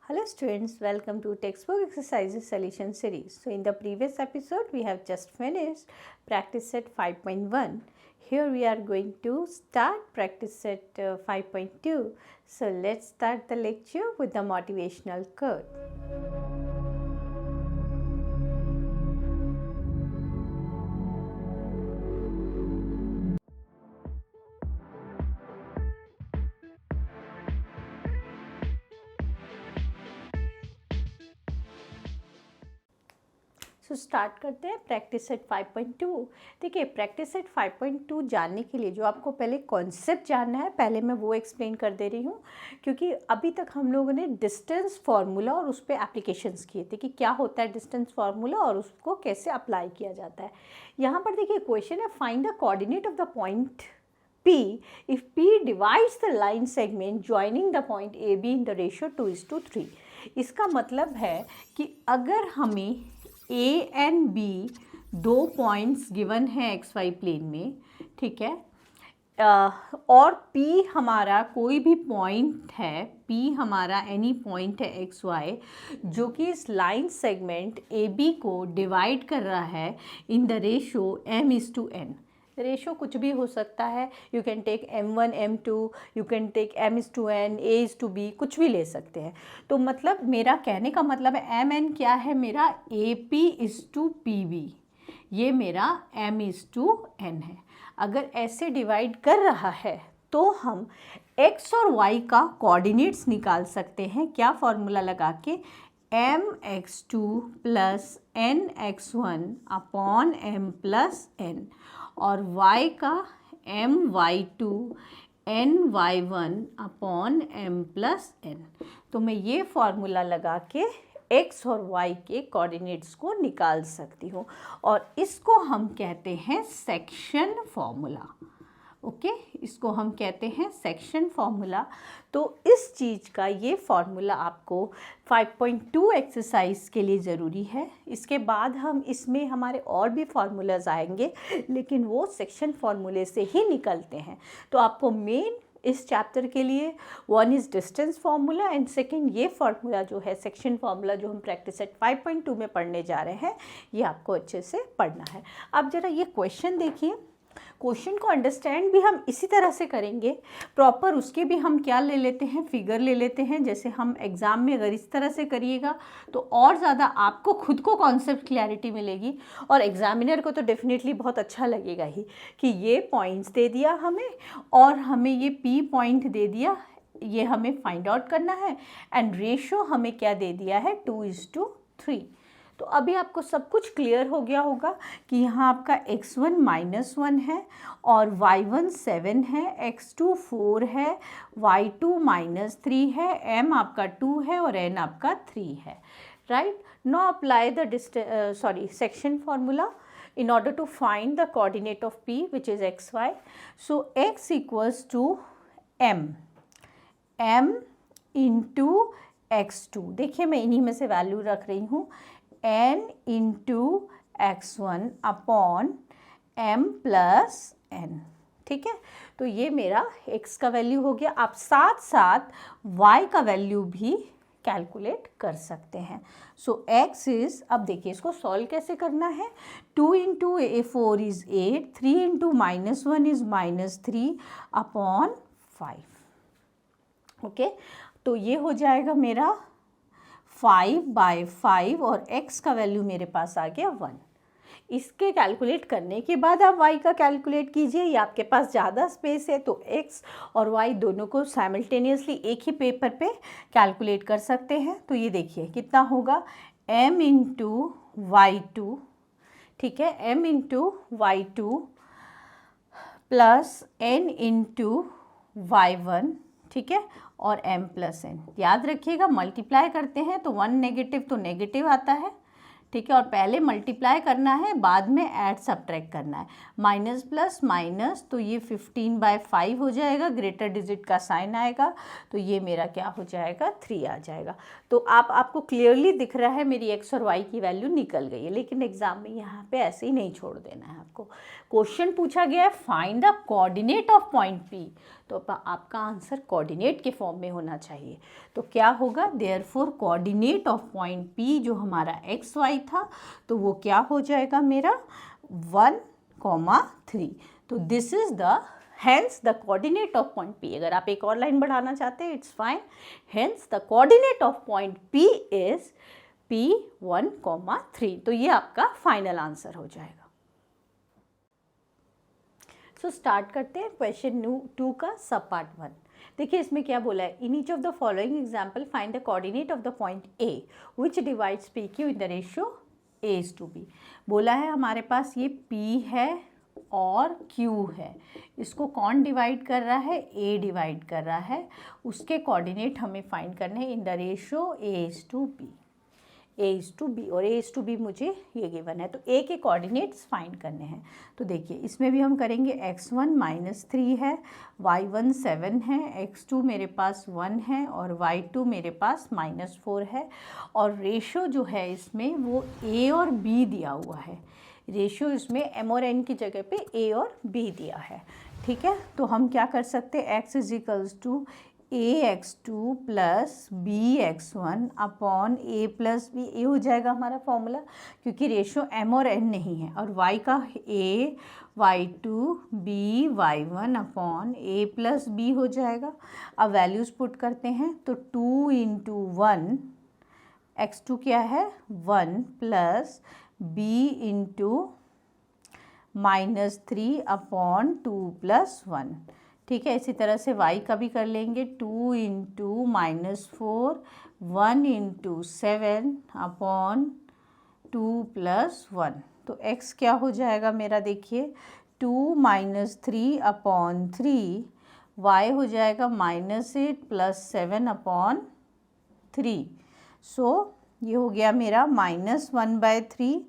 Hello students, welcome to textbook exercises solution series. So in the previous episode we have just finished practice set 5.1. Here we are going to start practice set 5.2. So let's start the lecture with the motivational quote. So start करते हैं practice set 5.2। देखिए practice set 5.2 जानने के लिए जो आपको पहले concept जानना है, पहले मैं वो एक्सप्लेन कर दे रही हूँ, क्योंकि अभी तक हम लोगों ने डिस्टेंस फार्मूला और उस पर एप्लीकेशंस किए थे कि क्या होता है डिस्टेंस फार्मूला और उसको कैसे अप्लाई किया जाता है। यहाँ पर देखिए क्वेश्चन है, find the coordinate of the point P if P divides the line segment joining the point AB in the ratio 2:3। इसका मतलब है कि अगर हमें A एंड B दो पॉइंट्स गिवन है XY प्लेन में, ठीक है, और P हमारा कोई भी पॉइंट है, P हमारा एनी पॉइंट है XY जो कि इस लाइन सेगमेंट AB को डिवाइड कर रहा है in the ratio m:n। Ratio कुछ भी हो सकता है, you can take m1 m2, you can take m:n, a:b, कुछ भी ले सकते हैं। तो मतलब मेरा कहने का मतलब है mn क्या है, मेरा AP:pb, ये मेरा m:n है। अगर ऐसे डिवाइड कर रहा है तो हम x और y का कोऑर्डिनेट्स निकाल सकते हैं। क्या फॉर्मूला लगा के, mx2 plus nx1 upon m plus n, और y का my2 ny1 upon m plus n। तो मैं ये फॉर्मूला लगा के x और y के कोऑर्डिनेट्स को निकाल सकती हूँ और इसको हम कहते हैं सेक्शन फॉर्मूला। ओके, इसको हम कहते हैं सेक्शन फॉर्मूला। तो इस चीज़ का ये फॉर्मूला आपको 5.2 एक्सरसाइज के लिए ज़रूरी है। इसके बाद हम इसमें हमारे और भी फार्मूलाज आएंगे, लेकिन वो सेक्शन फार्मूले से ही निकलते हैं। तो आपको मेन इस चैप्टर के लिए one is distance formula and second ये फार्मूला जो है सेक्शन फार्मूला जो हम प्रैक्टिस सेट 5.2 में पढ़ने जा रहे हैं, ये आपको अच्छे से पढ़ना है। अब ज़रा ये क्वेश्चन देखिए, क्वेश्चन को अंडरस्टैंड भी हम इसी तरह से करेंगे प्रॉपर। उसके भी हम क्या ले लेते हैं, फिगर ले लेते हैं। जैसे हम एग्ज़ाम में अगर इस तरह से करिएगा तो और ज़्यादा आपको खुद को कॉन्सेप्ट क्लैरिटी मिलेगी और एग्जामिनर को तो डेफिनेटली बहुत अच्छा लगेगा ही कि ये पॉइंट्स दे दिया हमें और हमें ये P पॉइंट दे दिया, ये हमें फाइंड आउट करना है, एंड रेशो हमें क्या दे दिया है, 2:3। तो अभी आपको सब कुछ क्लियर हो गया होगा कि यहाँ आपका x1 -1 है और y1 7 है, x2 4 है, y2 -3 है, m आपका 2 है और n आपका 3 है, right. Now apply the section formula in order to find the coordinate of P which is xy. So x equals to m into x2। देखिए मैं इन्हीं में से वैल्यू रख रही हूँ, n into x1 upon m plus n, ठीक है। तो ये मेरा x का वैल्यू हो गया। आप साथ साथ y का वैल्यू भी कैलकुलेट कर सकते हैं। सो x इज़, अब देखिए इसको सॉल्व कैसे करना है, 2 into 4 is 8, 3 into -1 is -3 upon 5। Okay, तो ये हो जाएगा मेरा 5/5 और x का वैल्यू मेरे पास आ गया 1। इसके कैलकुलेट करने के बाद आप y का कैलकुलेट कीजिए, या आपके पास ज़्यादा स्पेस है तो x और y दोनों को साइमल्टेनियसली एक ही पेपर पे कैलकुलेट कर सकते हैं। तो ये देखिए कितना होगा, m इंटू y2, ठीक है, m into y2 plus n into y1, ठीक है, और m प्लस n। याद रखिएगा मल्टीप्लाई करते हैं तो 1 नेगेटिव तो नेगेटिव आता है, ठीक है, और पहले मल्टीप्लाई करना है, बाद में ऐड सब्ट्रैक्ट करना है, माइनस प्लस माइनस, तो ये 15/5 हो जाएगा, ग्रेटर डिजिट का साइन आएगा, तो ये मेरा क्या हो जाएगा, 3 आ जाएगा। तो आपको क्लियरली दिख रहा है मेरी x और y की वैल्यू निकल गई है, लेकिन एग्जाम में यहाँ पे ऐसे ही नहीं छोड़ देना है आपको। क्वेश्चन पूछा गया है find the coordinate of point P, तो आपका आंसर कोऑर्डिनेट के फॉर्म में होना चाहिए। तो क्या होगा, therefore coordinate of point P जो हमारा XY था तो वो क्या हो जाएगा मेरा 1,3। तो this is the hence the coordinate of point P। अगर आप एक और लाइन बढ़ाना चाहते हैं it's fine. hence the coordinate of point P is P 1,3। तो ये आपका फाइनल आंसर हो जाएगा। सो स्टार्ट करते हैं क्वेश्चन 2 का सब पार्ट 1। देखिए इसमें क्या बोला है, in each of the following example find the coordinate of the point A which divides PQ in the ratio A:B। बोला है हमारे पास ये P है और Q है, इसको कौन डिवाइड कर रहा है, A डिवाइड कर रहा है। उसके कोऑर्डिनेट हमें फाइंड करने हैं in the ratio A:B। A:B और A:B मुझे ये गिवन है, तो A के कोऑर्डिनेट्स फाइंड करने हैं। तो देखिए इसमें भी हम करेंगे x1 -3 है, y1 7 है, x2 मेरे पास 1 है और y2 मेरे पास -4 है। और रेशियो जो है इसमें वो A और B दिया हुआ है। रेशियो इसमें M और N की जगह पे A और B दिया है। ठीक है, तो हम क्या कर सकते हैं, x = ax2 plus bx1 upon a plus b। ए हो जाएगा हमारा फॉर्मूला, क्योंकि रेशियो m और n नहीं है। और y का a y2 b y1 upon a plus b हो जाएगा। अब वैल्यूज़ पुट करते हैं तो 2 × 1 x2 क्या है 1 प्लस b × -3 अपॉन 2 + 1। ठीक है, इसी तरह से y का भी कर लेंगे 2 × -4 1 × 7 अपॉन 2 + 1। तो x क्या हो जाएगा मेरा, देखिए 2 - 3 अपॉन 3, y हो जाएगा -8 + 7 अपॉन 3। सो ये हो गया मेरा -1/3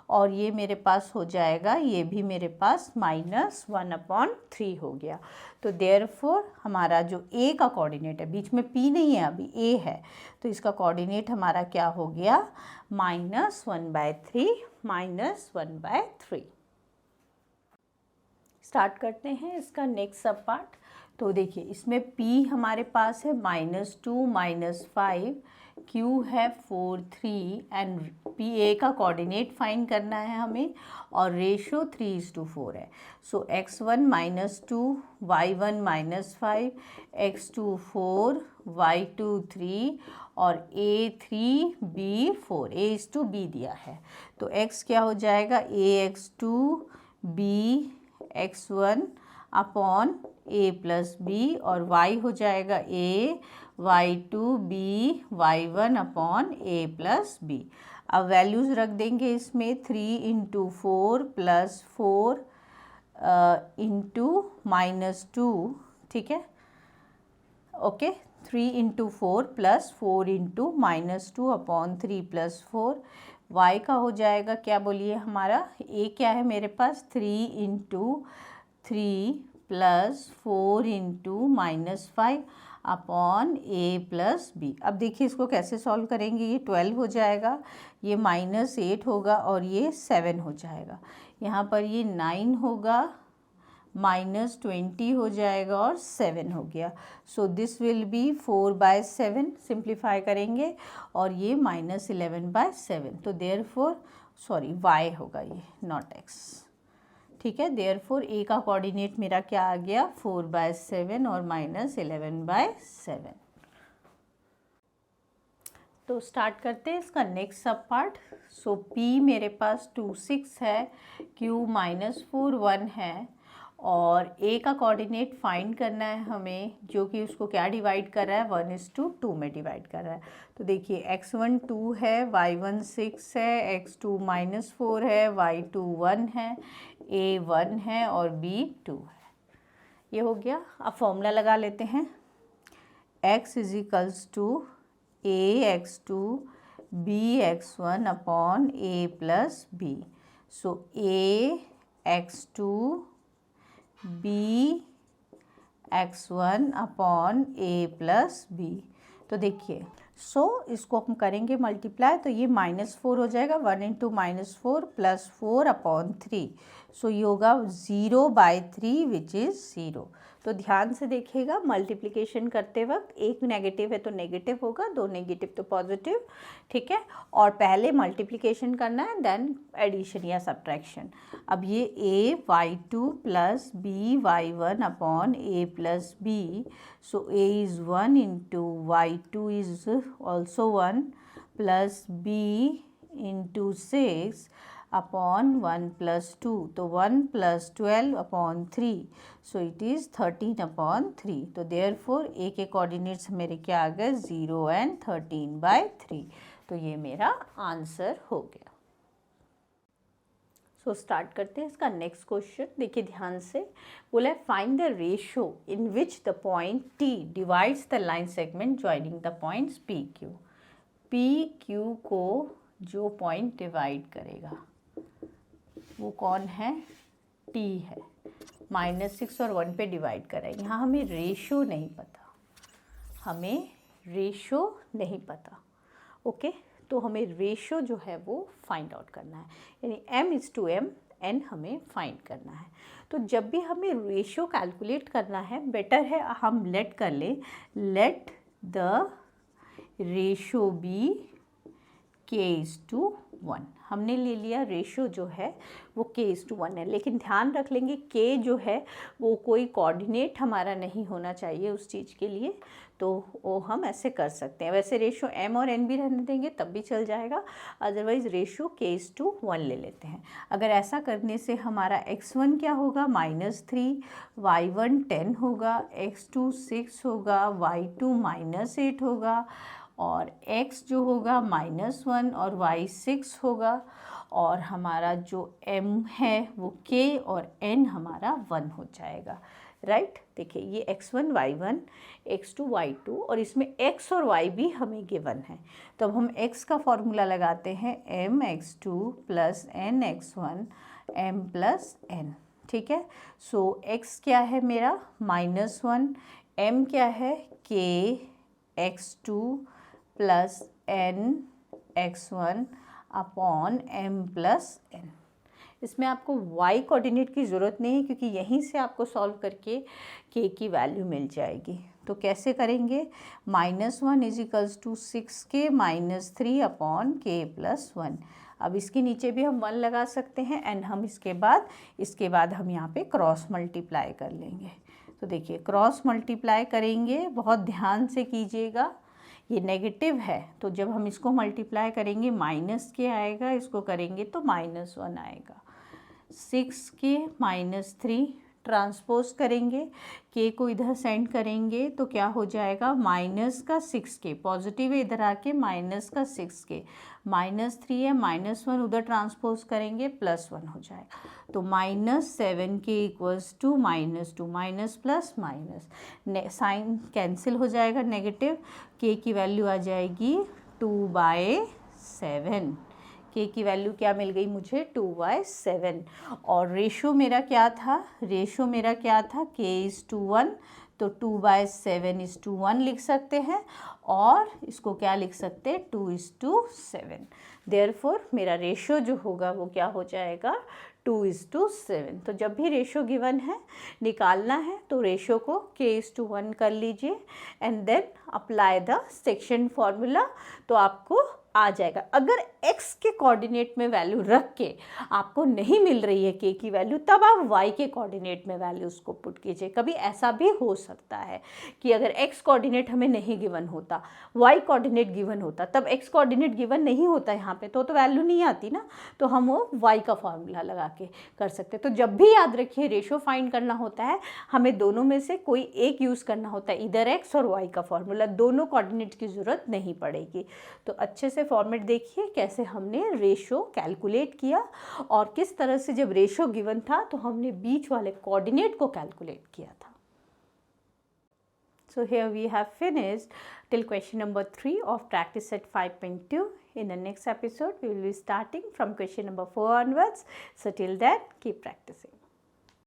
और ये मेरे पास हो जाएगा, ये भी मेरे पास -1/3 हो गया। तो देयरफॉर हमारा जो A का कोऑर्डिनेट है, बीच में P नहीं है अभी A है, तो इसका कोऑर्डिनेट हमारा क्या हो गया -1/3 -1/3। स्टार्ट करते हैं इसका नेक्स्ट सब पार्ट। तो देखिए इसमें P हमारे पास है -2 -5, Q है 4 3 एंड PA का कोऑर्डिनेट फाइंड करना है हमें और रेशियो 3:4 है। सो x1 -2 y1 -5 x2 4 y2 3 और a3 b4 A:B दिया है। तो x क्या हो जाएगा ax2 bx1 upon a plus b और y हो जाएगा a y2 b y1 upon a plus b। अब वैल्यूज़ रख देंगे इसमें 3 × 4 प्लस 4 × -2। ठीक है, ओके 3 × 4 प्लस 4 × -2 अपॉन 3 + 4। y का हो जाएगा क्या बोलिए हमारा, a क्या है मेरे पास 3 × 3 plus 4 × -5 upon a plus b। अब देखिए इसको कैसे सॉल्व करेंगे, ये 12 हो जाएगा, ये -8 होगा और ये 7 हो जाएगा। यहाँ पर ये 9 होगा, -20 हो जाएगा और 7 हो गया। So this will be 4/7, simplify करेंगे और ये -11/7। तो देयरफॉर सॉरी y होगा ये, नॉट x। ठीक है, देयरफॉर A का कोऑर्डिनेट मेरा क्या आ गया 4/7 और -11/7। तो स्टार्ट करते हैं इसका नेक्स्ट सब पार्ट। सो P मेरे पास 2 6 है, Q -4 1 है और A का कोऑर्डिनेट फाइंड करना है हमें, जो कि उसको क्या डिवाइड कर रहा है 1:2 में डिवाइड कर रहा है। तो देखिए x1 2 है, y1 6 है, x2 -4 है, y2 1 है, a 1 है और b 2 है। ये हो गया। अब फॉर्मूला लगा लेते हैं, x = ax2 bx1 upon a plus b। So ax2 bx1 upon a plus b। तो देखिए इसको हम करेंगे मल्टीप्लाई, तो ये -4 हो जाएगा, 1 × -4 + 4 अपॉन 3। सो ये होगा 0/3 विच इज़ 0। तो ध्यान से देखिएगा, मल्टीप्लिकेशन करते वक्त एक नेगेटिव है तो नेगेटिव होगा, दो नेगेटिव तो पॉजिटिव, ठीक है। और पहले मल्टीप्लिकेशन करना है, देन एडिशन या सब्ट्रैक्शन। अब ये a/2 plus b/1 upon a plus b, so a is 1 into y2 is also 1 plus b into 6 upon 1 plus 2, तो 1 plus 12 upon 3, so it is 13 upon 3। तो देयरफॉर ए के कोऑर्डिनेट्स मेरे क्या आ गए, 0 एंड 13/3। तो ये मेरा आंसर हो गया। सो स्टार्ट करते हैं इसका नेक्स्ट क्वेश्चन। देखिए ध्यान से, बोला है find the ratio in which the point T divides the line segment joining the points PQ। PQ को जो पॉइंट डिवाइड करेगा वो कौन है, T है। -6 और 1 पे डिवाइड करा है। यहाँ हमें रेशो नहीं पता, हमें रेशो नहीं पता, ओके। तो हमें रेशो जो है वो फाइंड आउट करना है, यानी m/m n हमें फाइंड करना है। तो जब भी हमें रेशो कैलकुलेट करना है, बेटर है हम लेट कर लें, let the ratio B k/1। हमने ले लिया रेशो जो है वो k/1 है, लेकिन ध्यान रख लेंगे k जो है वो कोई कोऑर्डिनेट हमारा नहीं होना चाहिए उस चीज़ के लिए, तो वो हम ऐसे कर सकते हैं। वैसे रेशो m और n भी रहने देंगे तब भी चल जाएगा, अदरवाइज़ रेशो k/1 ले लेते हैं। अगर ऐसा करने से हमारा x1 क्या होगा, -3, y1 10 होगा, x2 6 होगा, y2 -8 होगा, और x जो होगा -1 और y 6 होगा, और हमारा जो m है वो k और n हमारा 1 हो जाएगा, राइट। देखिए ये x1 y1, x2 y2, और इसमें x और y भी हमें गिवन है। तो अब हम x का फॉर्मूला लगाते हैं, mx2 plus nx1 m plus n, ठीक है। सो x क्या है मेरा -1, m क्या है k x2 plus nx1 upon m plus n। इसमें आपको y कोऑर्डिनेट की ज़रूरत नहीं है, क्योंकि यहीं से आपको सॉल्व करके k की वैल्यू मिल जाएगी। तो कैसे करेंगे, -1 equals to 6k -3 upon k plus 1। अब इसके नीचे भी हम 1 लगा सकते हैं, एंड हम इसके बाद हम यहाँ पे क्रॉस मल्टीप्लाई कर लेंगे। तो देखिए क्रॉस मल्टीप्लाई करेंगे, बहुत ध्यान से कीजिएगा, ये नेगेटिव है, तो जब हम इसको मल्टीप्लाई करेंगे माइनस के आएगा, इसको करेंगे तो -1 आएगा। 6k -3 ट्रांसपोज करेंगे, k को इधर सेंड करेंगे तो क्या हो जाएगा, -6k, पॉजिटिव है इधर आके -6k, -3 है, -1 उधर ट्रांसपोज करेंगे +1 हो जाएगा। तो -7k equals to -2, minus plus minus, sign cancel हो जाएगा, नेगेटिव, k की वैल्यू आ जाएगी 2/7। k की वैल्यू क्या मिल गई मुझे, 2/7। और रेशो मेरा क्या था, k/1, तो 2/7 लिख सकते हैं, और इसको क्या लिख सकते हैं, 2:7। देयरफॉर मेरा रेशो जो होगा वो क्या हो जाएगा, 2:7। तो जब भी रेशो गिवन है निकालना है तो रेशो को k/1 कर लीजिए, and then apply the section formula, तो आपको आ जाएगा। अगर x के कोऑर्डिनेट में वैल्यू रख के आपको नहीं मिल रही है k की वैल्यू, तब आप y के कोऑर्डिनेट में वैल्यू उसको पुट कीजिए। कभी ऐसा भी हो सकता है कि अगर x कोऑर्डिनेट हमें नहीं गिवन होता, y कोऑर्डिनेट गिवन होता, तब x कोऑर्डिनेट गिवन नहीं होता यहाँ पे, तो वैल्यू नहीं आती ना, तो हम वो y का फॉर्मूला लगा के कर सकते। तो जब भी याद रखिए रेशो फाइंड करना होता है, हमें दोनों में से कोई एक यूज़ करना होता है, इधर x और y का फॉर्मूला, दोनों कोऑर्डिनेट की ज़रूरत नहीं पड़ेगी। तो अच्छे से फॉर्मेट देखिए कैसे हमने रेशो कैलकुलेट किया, और किस तरह से जब रेशो गिवन था तो हमने बीच वाले कोऑर्डिनेट को कैलकुलेट किया था। So here we have finished till question number 3 of practice set 5.2. In the next episode we will be starting from question number 4 onwards. So till then keep practicing.